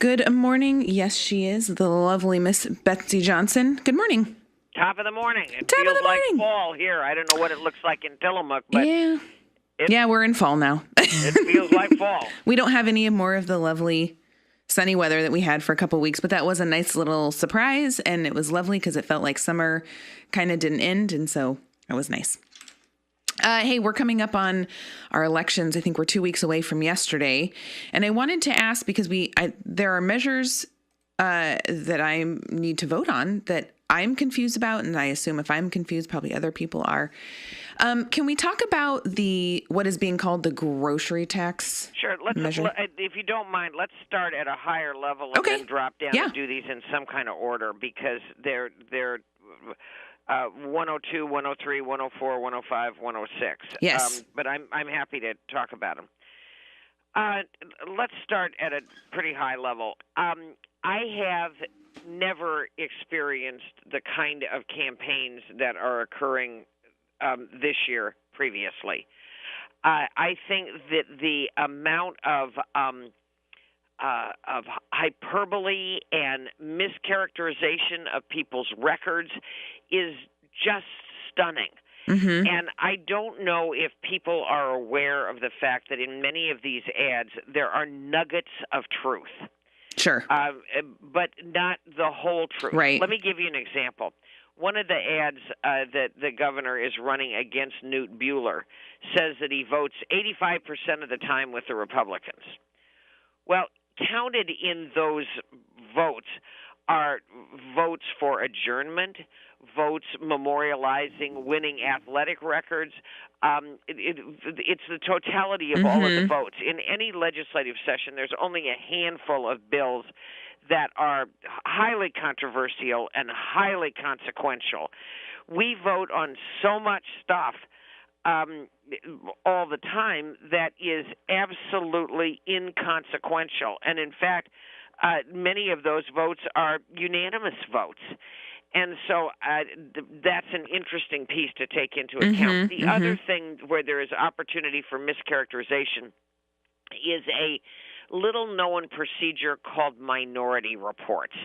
Good morning. Yes, she is the lovely Miss Betsy Johnson. Good morning. Top of the morning. It Top feels of the like morning. fall here. I don't know what it looks like in Tillamook, but yeah, we're in fall now. It feels like fall. We don't have any more of the lovely sunny weather that we had for a couple weeks, but that was a nice little surprise, and it was lovely because it felt like summer kind of didn't end, and so it was nice. Hey, we're coming up on our elections. I think we're 2 weeks away from yesterday. And I wanted to ask, because there are measures that I need to vote on that I'm confused about. And I assume if I'm confused, probably other people are. Can we talk about what is being called the grocery tax? Sure. If you don't mind, let's start at a higher level and then drop down and do these in some kind of order, because they're 102, 103, 104, 105, 106. Yes. But I'm happy to talk about them. Let's start at a pretty high level. I have never experienced the kind of campaigns that are occurring this year previously. I think that the amount of hyperbole and mischaracterization of people's records is just stunning. Mm-hmm. And I don't know if people are aware of the fact that in many of these ads there are nuggets of truth. Sure. But not the whole truth. Right. Let me give you an example. One of the ads that the governor is running against Newt Bueller says that he votes 85% of the time with the Republicans. Well, counted in those votes are votes for adjournment, votes memorializing winning athletic records. It's the totality of all of the votes. In any legislative session, there's only a handful of bills that are highly controversial and highly consequential. We vote on so much stuff all the time that is absolutely inconsequential. And in fact, many of those votes are unanimous votes. And so that's an interesting piece to take into account. The other thing where there is opportunity for mischaracterization is a little-known procedure called minority reports.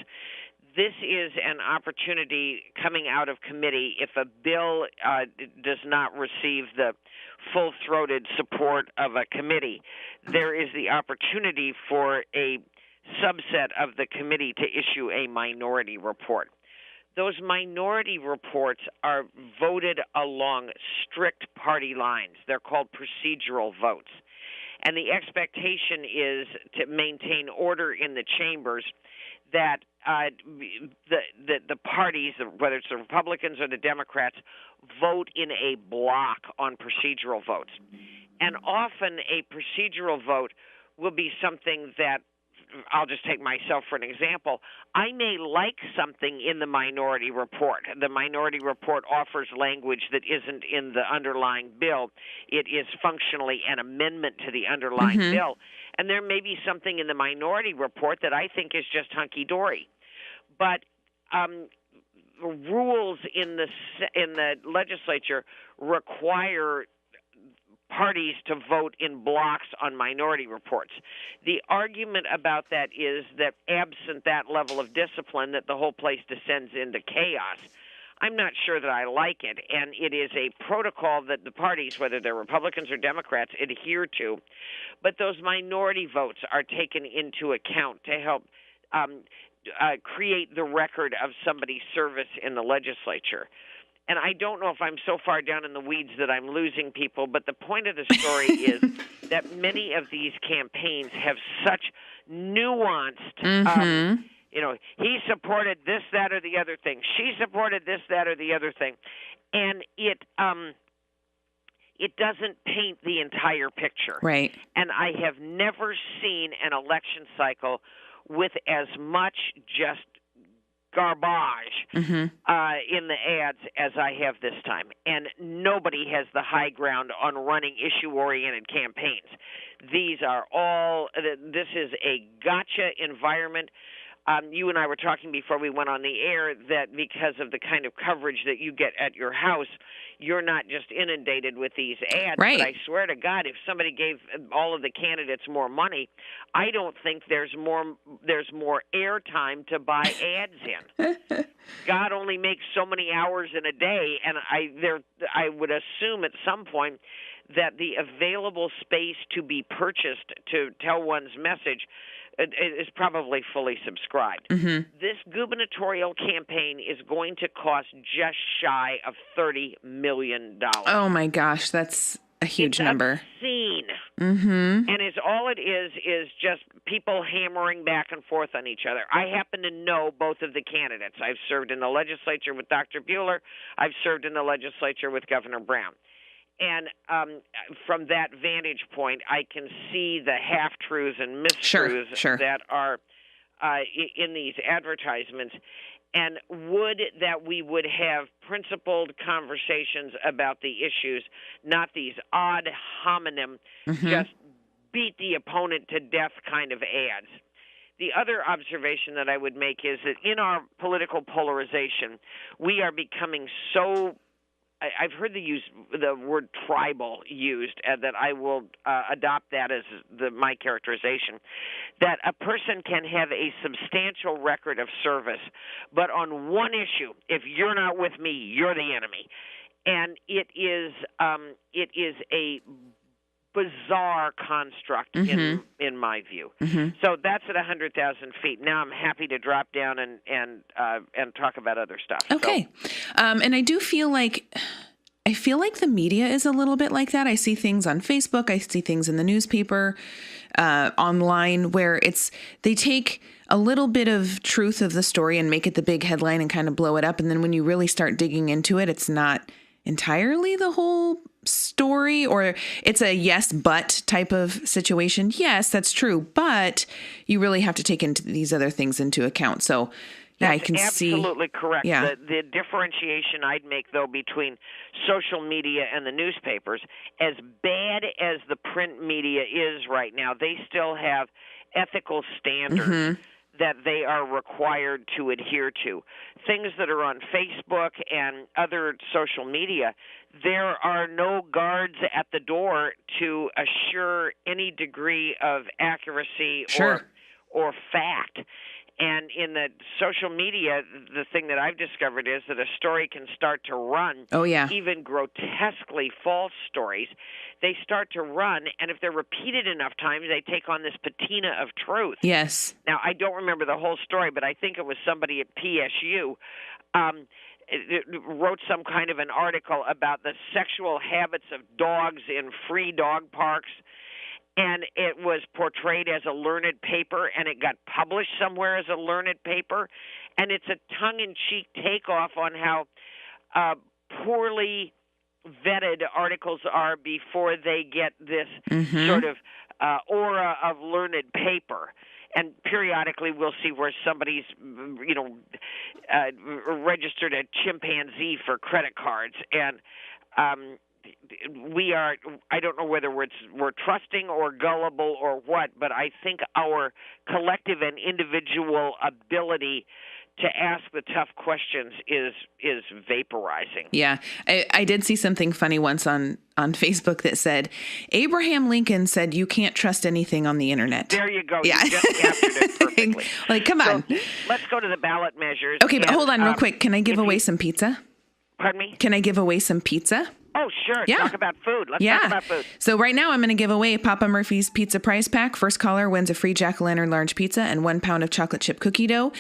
This is an opportunity coming out of committee if a bill does not receive the full-throated support of a committee. There is the opportunity for a subset of the committee to issue a minority report. Those minority reports are voted along strict party lines. They're called procedural votes. And the expectation is to maintain order in the chambers, that the parties, whether it's the Republicans or the Democrats, vote in a block on procedural votes. And often a procedural vote will be something that, I'll just take myself for an example. I may like something in the minority report. The minority report offers language that isn't in the underlying bill. It is functionally an amendment to the underlying bill. And there may be something in the minority report that I think is just hunky-dory. But rules in the legislature require parties to vote in blocks on minority reports. The argument about that is that absent that level of discipline, that the whole place descends into chaos. I'm not sure that I like it, and it is a protocol that the parties, whether they're Republicans or Democrats, adhere to. But those minority votes are taken into account to help create the record of somebody's service in the legislature. And I don't know if I'm so far down in the weeds that I'm losing people, but the point of the story is that many of these campaigns have such nuanced, he supported this, that, or the other thing. She supported this, that, or the other thing. And it doesn't paint the entire picture. Right. And I have never seen an election cycle with as much just garbage in the ads as I have this time. And nobody has the high ground on running issue-oriented campaigns. This is a gotcha environment. You and I were talking before we went on the air that because of the kind of coverage that you get at your house, you're not just inundated with these ads. Right. But I swear to God, if somebody gave all of the candidates more money, I don't think there's more airtime to buy ads in. God only makes so many hours in a day, and I would assume at some point that the available space to be purchased to tell one's message is probably fully subscribed. Mm-hmm. This gubernatorial campaign is going to cost just shy of $30 million. Oh, my gosh. That's a huge number. Obscene. Mm-hmm. And all it is just people hammering back and forth on each other. I happen to know both of the candidates. I've served in the legislature with Dr. Bueller. I've served in the legislature with Governor Brown. And from that vantage point, I can see the half-truths and mistruths that are in these advertisements. And would that we would have principled conversations about the issues, not these odd hominem, just beat the opponent to death kind of ads. The other observation that I would make is that in our political polarization, we are becoming so I've heard the word tribal used, that I will adopt that as my characterization, that a person can have a substantial record of service, but on one issue, if you're not with me, you're the enemy. And it is a bizarre construct in my view. So that's at 100,000 feet. Now I'm happy to drop down and talk about other stuff. Okay. So. And I feel like the media is a little bit like that. I see things on Facebook. I see things in the newspaper, online, where they take a little bit of truth of the story and make it the big headline and kind of blow it up. And then when you really start digging into it, it's not entirely the whole story, or it's a yes, but type of situation. Yes, that's true. But you really have to take these other things into account. So yeah, I can see. Absolutely correct. Yeah. The differentiation I'd make, though, between social media and the newspapers, as bad as the print media is right now, they still have ethical standards that they are required to adhere to. Things that are on Facebook and other social media, there are no guards at the door to assure any degree of accuracy or fact. And in the social media, the thing that I've discovered is that a story can start to run. Oh, yeah. Even grotesquely false stories. They start to run, and if they're repeated enough times, they take on this patina of truth. Yes. Now, I don't remember the whole story, but I think it was somebody at PSU wrote some kind of an article about the sexual habits of dogs in free dog parks. And it was portrayed as a learned paper, and it got published somewhere as a learned paper. And it's a tongue-in-cheek takeoff on how poorly vetted articles are before they get this sort of aura of learned paper. And periodically we'll see where somebody's, registered a chimpanzee for credit cards. And I don't know whether we're trusting or gullible or what, but I think our collective and individual ability to ask the tough questions is vaporizing. Yeah. I did see something funny once on Facebook that said, Abraham Lincoln said you can't trust anything on the internet. There you go. Yeah. You just captured it perfectly. Like, come on. Let's go to the ballot measures. Okay, but hold on real quick. Can I give away some pizza? Pardon me? Can I give away some pizza? Oh, sure. Yeah. Talk about food. Let's talk about food. So right now I'm going to give away Papa Murphy's Pizza Prize Pack. First caller wins a free Jack-o'-lantern large pizza and 1 pound of chocolate chip cookie dough.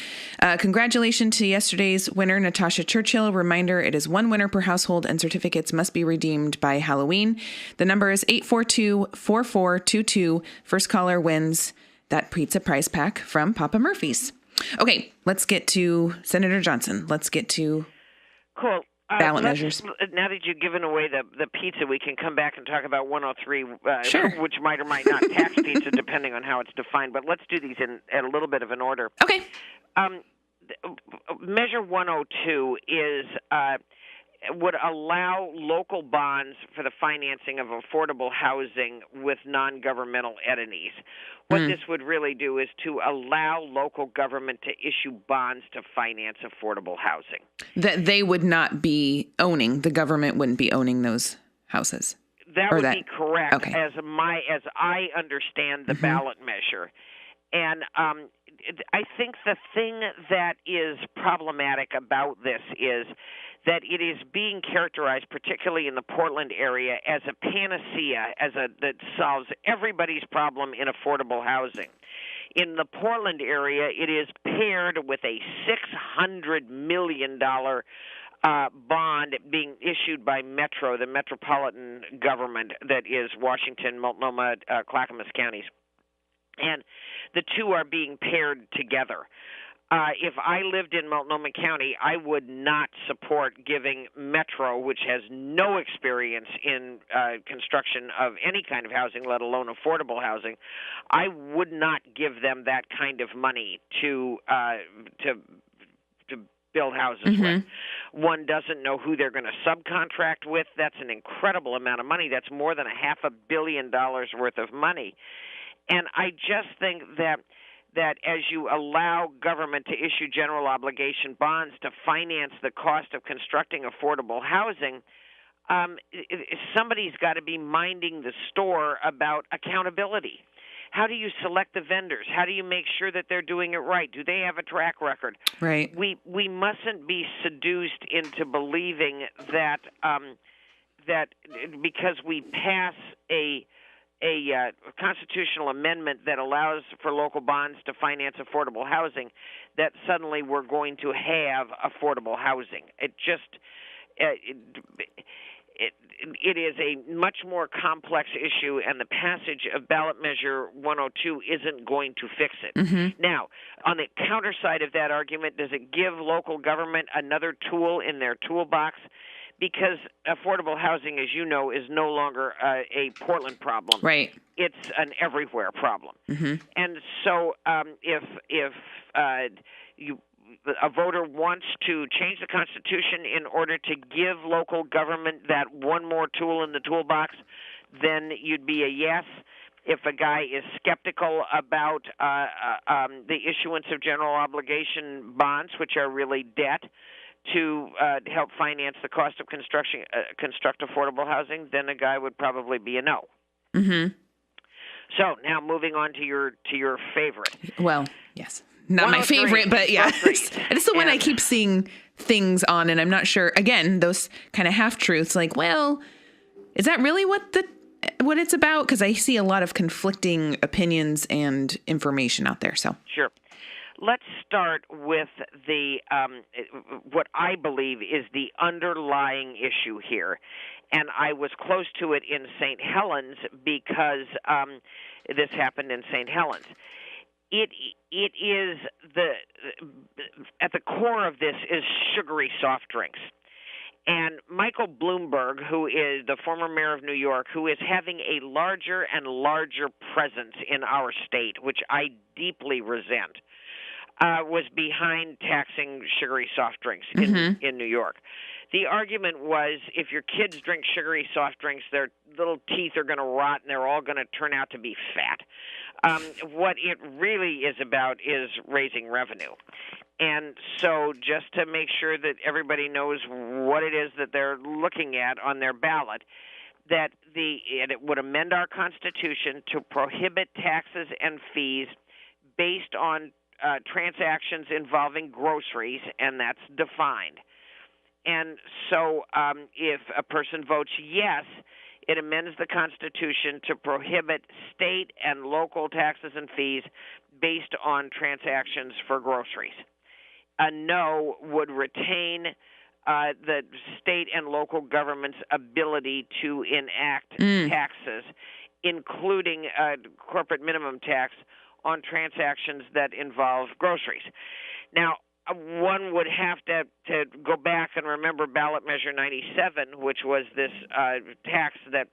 Congratulations to yesterday's winner, Natasha Churchill. Reminder, it is 1 winner per household and certificates must be redeemed by Halloween. The number is 842-4422. First caller wins that pizza prize pack from Papa Murphy's. Okay, let's get to Senator Johnson. Let's get to cool. Ballot measures. Now that you've given away the pizza, we can come back and talk about 103, sure. which might or might not tax pizza, depending on how it's defined. But let's do these in a little bit of an order. Okay. Measure 102 is would allow local bonds for the financing of affordable housing with non-governmental entities. What this would really do is to allow local government to issue bonds to finance affordable housing. That they would not be owning, the government wouldn't be owning those houses. That would be correct, okay. as I understand the ballot measure. And I think the thing that is problematic about this is that it is being characterized, particularly in the Portland area, as a panacea, that solves everybody's problem in affordable housing. In the Portland area, it is paired with a $600 million bond being issued by Metro, the metropolitan government that is Washington, Multnomah, Clackamas counties. And the two are being paired together. If I lived in Multnomah County, I would not support giving Metro, which has no experience in construction of any kind of housing, let alone affordable housing, I would not give them that kind of money to build houses with. One doesn't know who they're going to subcontract with. That's an incredible amount of money. That's more than $500 million worth of money. And I just think that as you allow government to issue general obligation bonds to finance the cost of constructing affordable housing, somebody's got to be minding the store about accountability. How do you select the vendors? How do you make sure that they're doing it right? Do they have a track record? Right. We mustn't be seduced into believing that that because we pass a constitutional amendment that allows for local bonds to finance affordable housing, that suddenly we're going to have affordable housing. It just it is a much more complex issue, and the passage of ballot measure 102 isn't going to fix it. Now, on the counter side of that argument, does it give local government another tool in their toolbox? Because affordable housing, as you know, is no longer a Portland problem. Right. It's an everywhere problem. And so if a voter wants to change the Constitution in order to give local government that one more tool in the toolbox, then you'd be a yes. If a guy is skeptical about the issuance of general obligation bonds, which are really debt, to help finance the cost of construct affordable housing, then a guy would probably be a no. So now moving on to your favorite. Well, yes. Not my favorite, but yeah. It's the one I keep seeing things on, and I'm not sure. Again, those kind of half-truths, like, well, is that really what it's about? Because I see a lot of conflicting opinions and information out there. So sure. Let's start with the what I believe is the underlying issue here, and I was close to it in St. Helens because this happened in St. Helens. It is at the core of this is sugary soft drinks. And Michael Bloomberg, who is the former mayor of New York, who is having a larger and larger presence in our state, which I deeply resent, was behind taxing sugary soft drinks in New York. The argument was if your kids drink sugary soft drinks, their little teeth are going to rot and they're all going to turn out to be fat. What it really is about is raising revenue. And so just to make sure that everybody knows what it is that they're looking at on their ballot, that it would amend our Constitution to prohibit taxes and fees based on transactions involving groceries, and that's defined. And so if a person votes yes, it amends the Constitution to prohibit state and local taxes and fees based on transactions for groceries. A no would retain the state and local government's ability to enact taxes, including corporate minimum tax on transactions that involve groceries. Now, one would have to go back and remember ballot measure 97, which was this tax that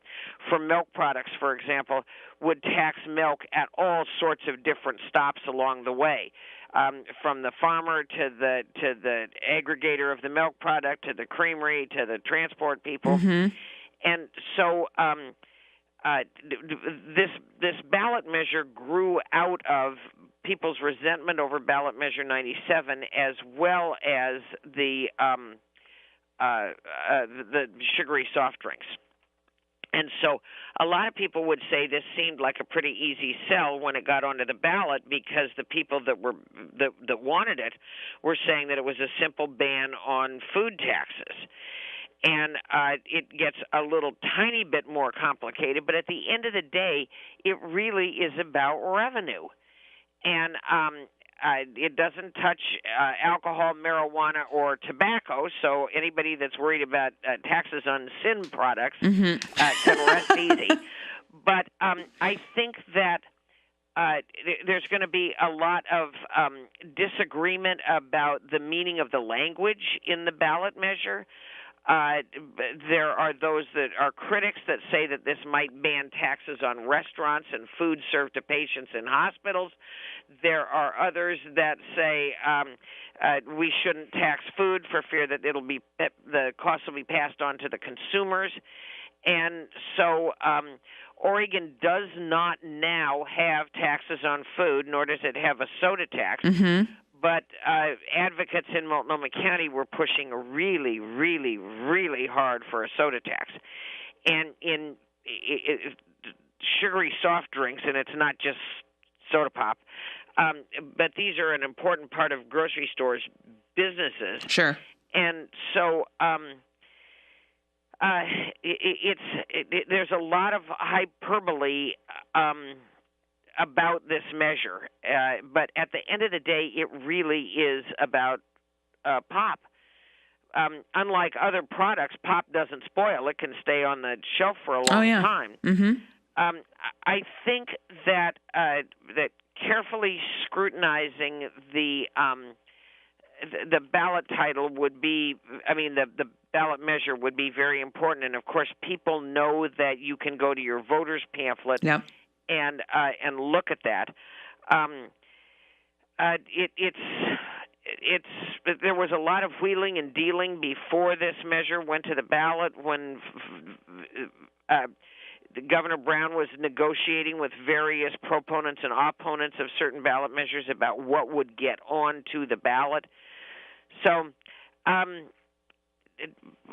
for milk products, for example, would tax milk at all sorts of different stops along the way. from the farmer to the aggregator of the milk product to the creamery to the transport people. Mm-hmm. And so this ballot measure grew out of people's resentment over ballot measure 97, as well as the sugary soft drinks. And so a lot of people would say this seemed like a pretty easy sell when it got onto the ballot, because the people that wanted it were saying that it was a simple ban on food taxes. And it gets a little tiny bit more complicated, but at the end of the day, it really is about revenue. And it doesn't touch alcohol, marijuana, or tobacco, so anybody that's worried about taxes on sin products can rest easy. But I think that there's going to be a lot of disagreement about the meaning of the language in the ballot measure. There are those that are critics that say that this might ban taxes on restaurants and food served to patients in hospitals. There are others that say we shouldn't tax food for fear that the cost will be passed on to the consumers. And so Oregon does not now have taxes on food, nor does it have a soda tax. Mm-hmm. But advocates in Multnomah County were pushing really, really, really hard for a soda tax. And in sugary soft drinks, and it's not just soda pop, but these are an important part of grocery stores' businesses. Sure. And so there's a lot of hyperbole about this measure, but at the end of the day, it really is about pop. Unlike other products, pop doesn't spoil. It can stay on the shelf for a long time. Mm-hmm. I think that that carefully scrutinizing the ballot title would be, the ballot measure would be very important. And, of course, people know that you can go to your voter's pamphlet and look at that. There was a lot of wheeling and dealing before this measure went to the ballot when Governor Brown was negotiating with various proponents and opponents of certain ballot measures about what would get onto the ballot. So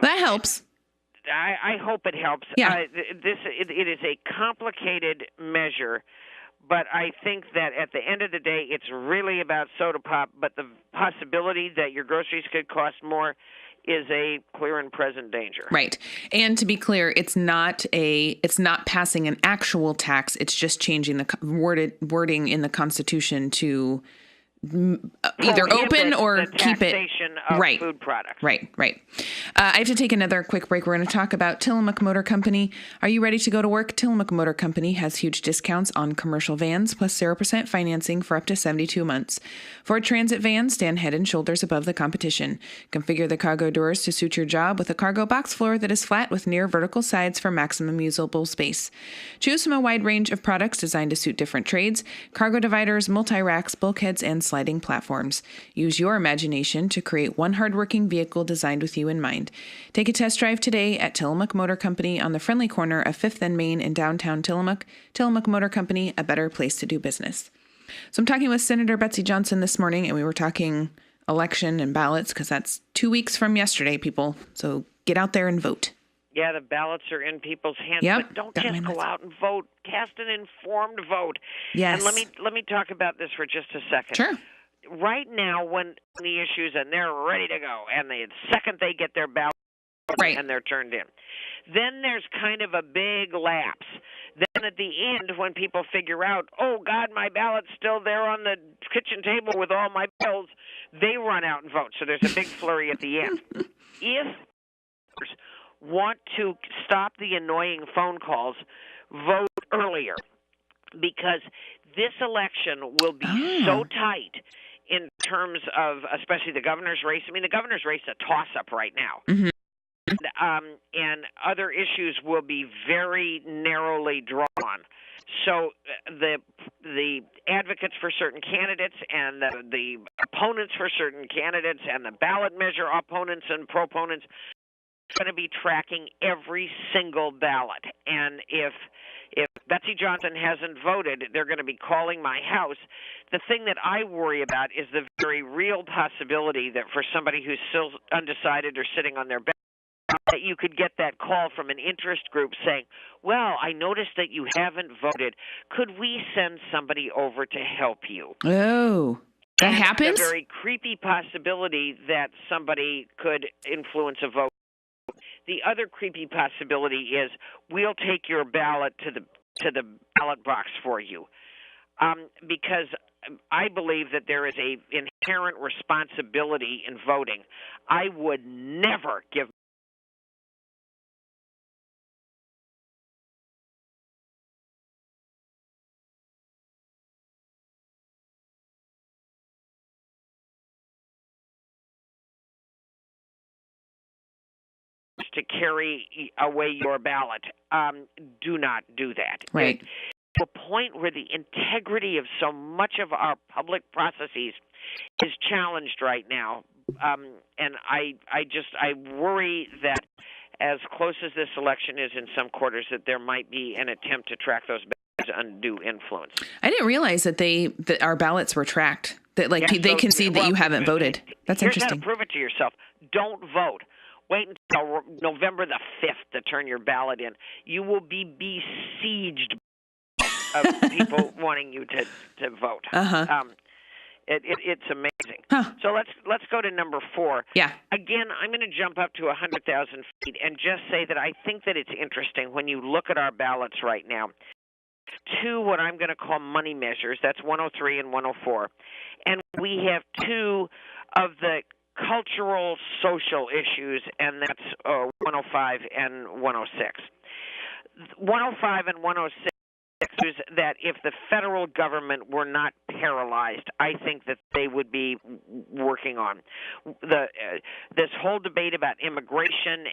that helps. I hope it helps. Yeah. It is a complicated measure, but I think that at the end of the day, it's really about soda pop, but the possibility that your groceries could cost more is a clear and present danger. Right. And to be clear, it's not passing an actual tax. It's just changing the wording in the Constitution to either open or keep it of food products. Right. I have to take another quick break. We're going to talk about Tillamook Motor Company. Are you ready to go to work? Tillamook Motor Company has huge discounts on commercial vans plus 0% financing for up to 72 months. Ford Transit vans stand head and shoulders above the competition. Configure the cargo doors to suit your job with a cargo box floor that is flat with near vertical sides for maximum usable space. Choose from a wide range of products designed to suit different trades: cargo dividers, multi-racks, bulkheads, and sliding platforms. Use your imagination to create one hardworking vehicle designed with you in mind. Take a test drive today at Tillamook Motor Company on the friendly corner of 5th and Main in downtown Tillamook. Tillamook Motor Company, a better place to do business. So I'm talking with Senator Betsy Johnson this morning, and we were talking election and ballots because that's 2 weeks from yesterday, people. So get out there and vote. Yeah, the ballots are in people's hands, but don't just go out and vote. Cast an informed vote. Yes. And let me talk about this for just a second. Sure. Right now, when the issues and they're ready to go, and the second they get their ballot and they're turned in, then there's kind of a big lapse. Then at the end, when people figure out, oh, God, my ballot's still there on the kitchen table with all my bills, they run out and vote. So there's a big flurry at the end. If want to stop the annoying phone calls, vote earlier, because this election will be so tight in terms of especially the governor's race. I mean, the governor's race is a toss-up right now. Mm-hmm. And other issues will be very narrowly drawn. So the the advocates for certain candidates and the opponents for certain candidates and the ballot measure opponents and proponents going to be tracking every single ballot. And if Betsy Johnson hasn't voted, they're going to be calling my house. The thing that I worry about is the very real possibility that for somebody who's still undecided or sitting on their ballot, that you could get that call from an interest group saying, well, I noticed that you haven't voted. Could we send somebody over to help you? Oh, that happens? A very creepy possibility that somebody could influence a vote. The other creepy possibility is we'll take your ballot to the ballot box for you, because I believe that there is a inherent responsibility in voting. I would never give to carry away your ballot. Do not do that. Right. To a point where the integrity of so much of our public processes is challenged right now. And I worry that as close as this election is in some quarters, that there might be an attempt to track those ballots undue influence. I didn't realize that our ballots were tracked. That they can see that you haven't voted. That's interesting. interesting. Here's how to prove it to yourself. Don't vote. Wait until November the 5th to turn your ballot in. You will be besieged of people wanting you to vote. Uh-huh. It's amazing. Huh. So let's go to number 4. Yeah. Again, I'm going to jump up to 100,000 feet and just say that I think that it's interesting when you look at our ballots right now. 2 what I'm going to call money measures. That's 103 and 104. And we have 2 of the cultural, social issues, and that's 105 and 106. 105 and 106 is that if the federal government were not paralyzed, I think that they would be working on. This whole debate about immigration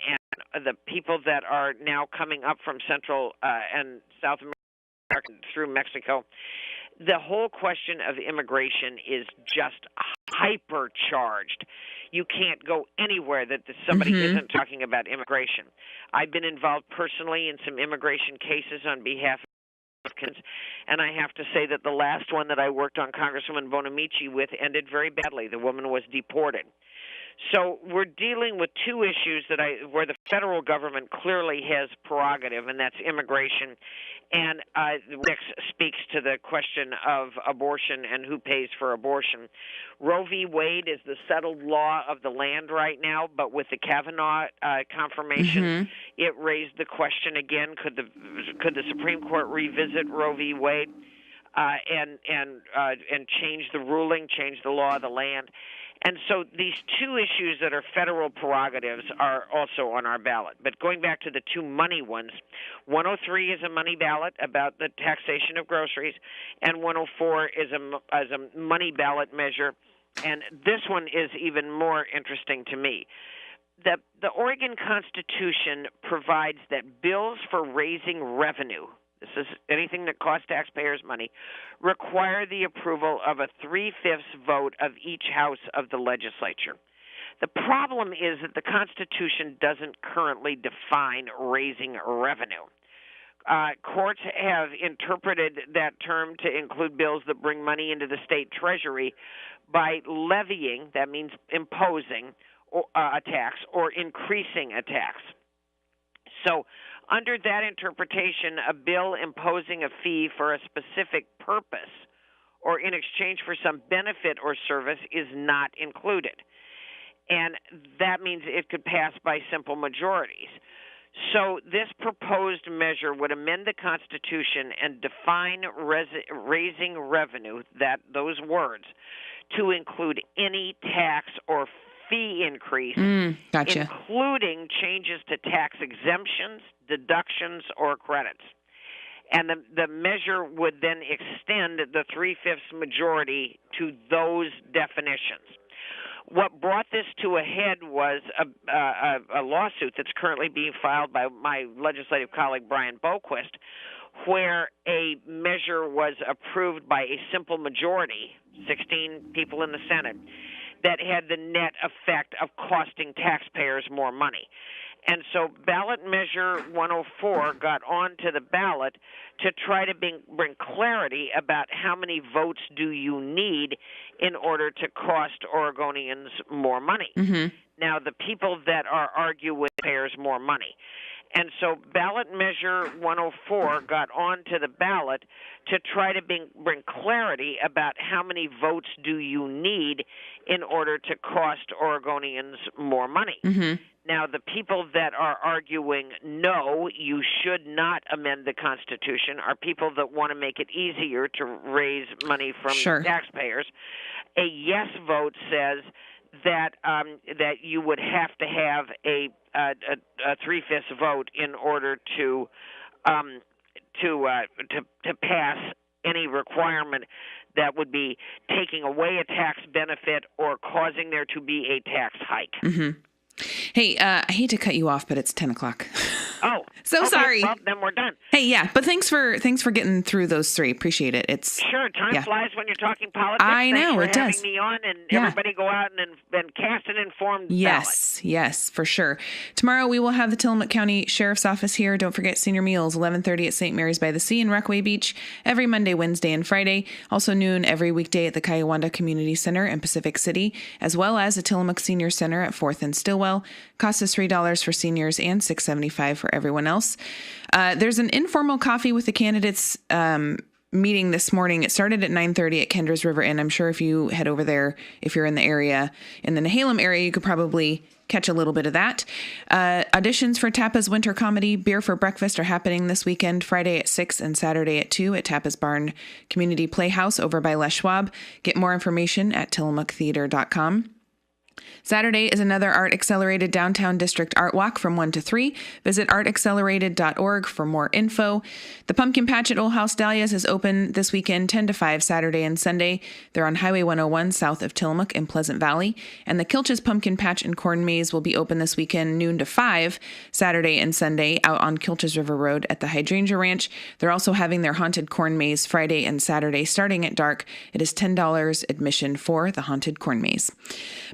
and the people that are now coming up from Central and South America through Mexico, the whole question of immigration is just hypercharged. You can't go anywhere that somebody isn't talking about immigration. I've been involved personally in some immigration cases on behalf of Americans, and I have to say that the last one that I worked on Congresswoman Bonamici with ended very badly. The woman was deported. So we're dealing with 2 issues where the federal government clearly has prerogative, and that's immigration. And next speaks to the question of abortion and who pays for abortion. Roe v. Wade is the settled law of the land right now, but with the Kavanaugh confirmation, it raised the question again: could the Supreme Court revisit Roe v. Wade and change the ruling, change the law of the land? And so these 2 issues that are federal prerogatives are also on our ballot. But going back to the 2 money ones, 103 is a money ballot about the taxation of groceries, and 104 is a money ballot measure. And this one is even more interesting to me. The Oregon Constitution provides that bills for raising revenue, this is anything that costs taxpayers money, require the approval of a 3/5 vote of each house of the legislature. The problem is that the Constitution doesn't currently define raising revenue. Courts have interpreted that term to include bills that bring money into the state treasury by levying, that means imposing, a tax or increasing a tax. So under that interpretation, a bill imposing a fee for a specific purpose or in exchange for some benefit or service is not included. And that means it could pass by simple majorities. So this proposed measure would amend the Constitution and define raising revenue, those words, to include any tax or fee increase, gotcha. including changes to tax exemptions, deductions, or credits. And the measure would then extend the 3/5 majority to those definitions. What brought this to a head was a lawsuit that's currently being filed by my legislative colleague Brian Boquist, where a measure was approved by a simple majority, 16 people in the Senate, that had the net effect of costing taxpayers more money. And so ballot measure 104 got onto the ballot to try to bring clarity about how many votes do you need in order to cost Oregonians more money. Mm-hmm. Now, the people that are arguing taxpayers more money. And so ballot measure 104 got onto the ballot to try to bring clarity about how many votes do you need in order to cost Oregonians more money. Mm-hmm. Now, the people that are arguing no, you should not amend the Constitution are people that want to make it easier to raise money from taxpayers. A yes vote says that you would have to have a 3/5 vote in order to pass any requirement that would be taking away a tax benefit or causing there to be a tax hike. Mm-hmm. Hey, I hate to cut you off, but it's 10 o'clock. Oh, so okay, sorry. Well, then we're done. Hey, yeah, but thanks for getting through those three. Appreciate it. It's sure. Time flies when you're talking politics. I know Thanks for it does. Having me on, and everybody go out and cast an informed ballot. Yes, for sure. Tomorrow we will have the Tillamook County Sheriff's Office here. Don't forget senior meals, 11:30 at St. Mary's by the Sea in Rockaway Beach every Monday, Wednesday, and Friday. Also noon every weekday at the Kiowanda Community Center in Pacific City, as well as the Tillamook Senior Center at 4th and Stillwell. Cost us $3 for seniors and $6.75 for everyone else. There's an informal coffee with the candidates meeting this morning. It started at 9:30 at Kendra's River Inn. I'm sure if you head over there, if you're in the area, in the Nehalem area, you could probably catch a little bit of that. Auditions for Tapa's winter comedy Beer for Breakfast are happening this weekend, Friday at 6 and Saturday at 2 at Tapa's Barn Community Playhouse over by Les Schwab. Get more information at tillamooktheater.com. Saturday is another Art Accelerated Downtown District Art Walk from 1 to 3. Visit artaccelerated.org for more info. The Pumpkin Patch at Old House Dahlia's is open this weekend 10 to 5 Saturday and Sunday. They're on Highway 101 south of Tillamook in Pleasant Valley. And the Kilch's Pumpkin Patch and Corn Maze will be open this weekend noon to 5 Saturday and Sunday out on Kilch's River Road at the Hydrangea Ranch. They're also having their Haunted Corn Maze Friday and Saturday starting at dark. It is $10 admission for the Haunted Corn Maze.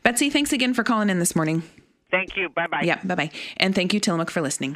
Betsy, thanks again for calling in this morning. Thank you. Bye-bye. Yeah, bye-bye. And thank you, Tillamook, for listening.